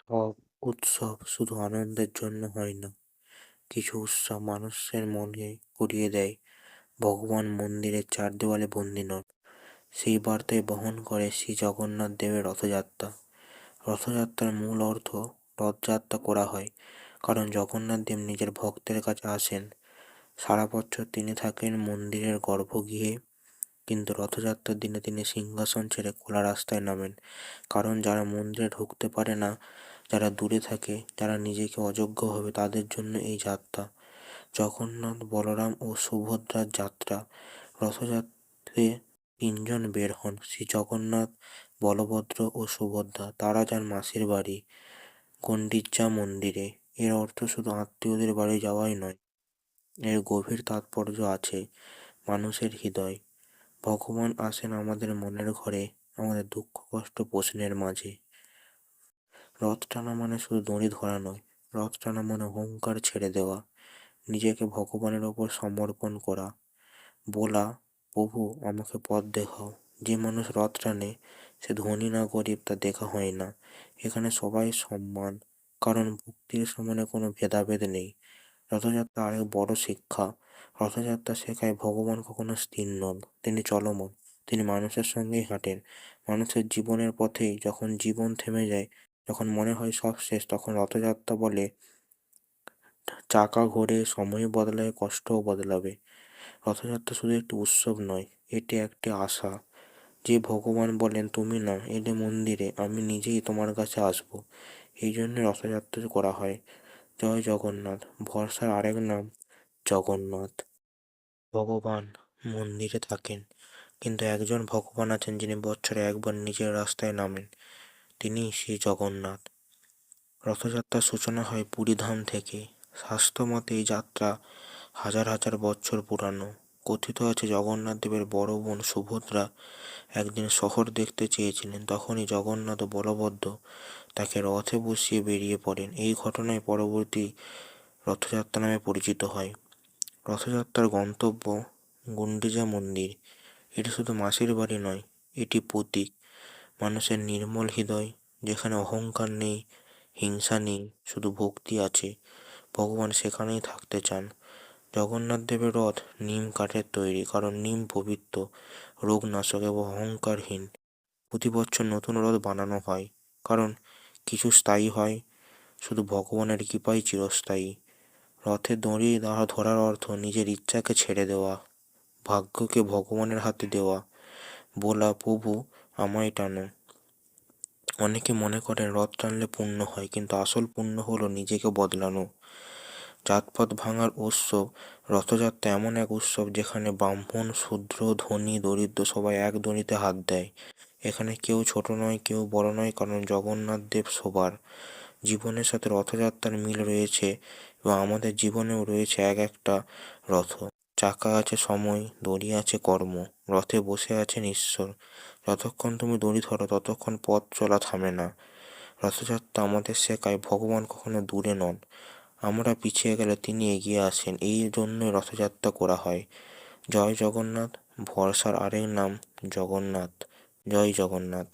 সব উৎসব শুধু আনন্দের জন্য হয় না। কিছু উৎসব মানুষের মনে করিয়ে দেয় ভগবান মন্দিরের চার দেওয়ালে বন্দী নন। সেই বার্তায় বহন করে শ্রী জগন্নাথ দেবের রথযাত্রা। রথযাত্রার মূল অর্থ রথযাত্রা করা হয় কারণ জগন্নাথ দেব নিজের ভক্তের কাছে আসেন। সারা বছর তিনি থাকেন মন্দিরের গর্ভগৃহে, কিন্তু রথযাত্রার দিনে তিনি সিংহাসন ছেড়ে খোলা রাস্তায় নামেন। কারণ যারা মন্দিরে ঢুকতে পারে না, যারা দূরে থাকে, যারা নিজেকে অযোগ্য ভাবে, তাদের জন্য এই যাত্রা। জগন্নাথ, বলরাম ও সুভদ্রার যাত্রা। রথযাত্রায় তিনজন বের হন: শ্রী জগন্নাথ, বলভদ্র ও সুভদ্রা। তারা যান মাসির বাড়ি, গুন্ডিচা মন্দিরে। এর অর্থ শুধু আত্মীয়দের বাড়ি যাওয়াই নয়, এর গভীর তাৎপর্য আছে মানুষের হৃদয়। ভগবান আসেন আমাদের মনের ঘরে, আমাদের দুঃখ কষ্ট প্রশ্নের মাঝে। রথ টানা মানে শুধু দড়ি ধরা নয়, রথ টানা মানে অহংকার ছেড়ে দেওয়া, নিজেকে ভগবানের ওপর সমর্পণ করা, বলা, প্রভু আমাকে পথ দেখাও। যে মানুষ রথ টানে সে ধনী না গরিব তা দেখা হয় না। এখানে সবাই সম্মান, কারণ ভক্তির সমানে কোনো ভেদাভেদ নেই। রথযাত্রা আরেক বড় শিক্ষা। রথযাত্রা শেখায় ভগবান কখনো স্থির নন, তিনি চলমান। তিনি মানুষের সঙ্গেই হাঁটেন, মানুষের জীবনের পথেই। যখন জীবন থেমে যায়, যখন মনে হয় সব শেষ, তখন রথযাত্রা বলে চাকা ঘোরে, সময় বদলায়, কষ্টও বদলাবে। রথযাত্রা শুধু একটি উৎসব নয়, এটি একটি আশা। যে ভগবান বলেন, তুমি না এলে মন্দিরে, আমি নিজেই তোমার কাছে আসব। এই জন্য রথযাত্রা করা হয়। জয় জগন্নাথ। ভরসার আরেক নাম জগন্নাথ। ভগবান মন্দিরে থাকেন, কিন্তু একজন ভগবান আছেন যিনি বছরে একবার নিজের রাস্তায় নামেন, তিনি শ্রী জগন্নাথ। রথযাত্রার সূচনা হয় পুরীধাম থেকে। শাস্ত্রমতে এই যাত্রা হাজার হাজার বছর পুরানো। কথিত আছে জগন্নাথ দেবের বড় বোন সুভদ্রা একদিন শহর দেখতে চেয়েছিলেন, তখনই জগন্নাথ ও বলভদ্র তাকে রথে বসিয়ে বেরিয়ে পড়েন। এই ঘটনায় পরবর্তী রথযাত্রা নামে পরিচিত হয়। রথযাত্রার গন্তব্য গুন্ডিচা মন্দির। এটি শুধু মাসির বাড়ি নয়, এটি প্রতীক মানুষের নির্মল হৃদয়, যেখানে অহংকার নেই, হিংসা নেই, শুধু ভক্তি আছে। ভগবান সেখানেই থাকতে চান। জগন্নাথ দেবের রথ নিম কাঠের তৈরি, কারণ নিম পবিত্র, রোগনাশক এবং অহংকারহীন। প্রতি বছর নতুন রথ বানানো হয়, কারণ কিছু স্থায়ী হয়, শুধু ভগবানের কৃপাই চিরস্থায়ী। রথে দড়ি ধরার অর্থ নিজের ইচ্ছাকে ছেড়ে দেওয়া, ভাগ্যকে ভগবানের হাতে দেওয়া, বলা, প্রভু আমায় টানো। অনেকে মনে করেন রথ টানলে পুণ্য হয়, কিন্তু আসল পুণ্য হলো নিজেকে বদলানো। জাতপাত ভাঙার উৎসব। রথযাত্রা এমন এক উৎসব যেখানে ব্রাহ্মণ, শূদ্র, ধনী, দরিদ্র সবাই এক দড়িতে হাত দেয়। এখানে কেউ ছোট নয়, কেউ বড় নয়, কারণ জগন্নাথ দেব সবার। জীবনের সাথে রথযাত্রার মিল রয়েছে, এবং আমাদের জীবনেও রয়েছে এক একটা রথ। চাকা আছে সময়, দড়ি আছে কর্ম, রথে বসে আছেন ঈশ্বর। যতক্ষণ তুমি দড়ি ধরো ততক্ষণ পথ চলা থামে না। রথযাত্রা আমাদের শেখায় ভগবান কখনো দূরে নন, আমরা পিছিয়ে গেলে তিনি এগিয়ে আসেন। এই জন্যই রথযাত্রা করা হয়। জয় জগন্নাথ। ভরসার আরেক নাম জগন্নাথ। জয় জগন্নাথ।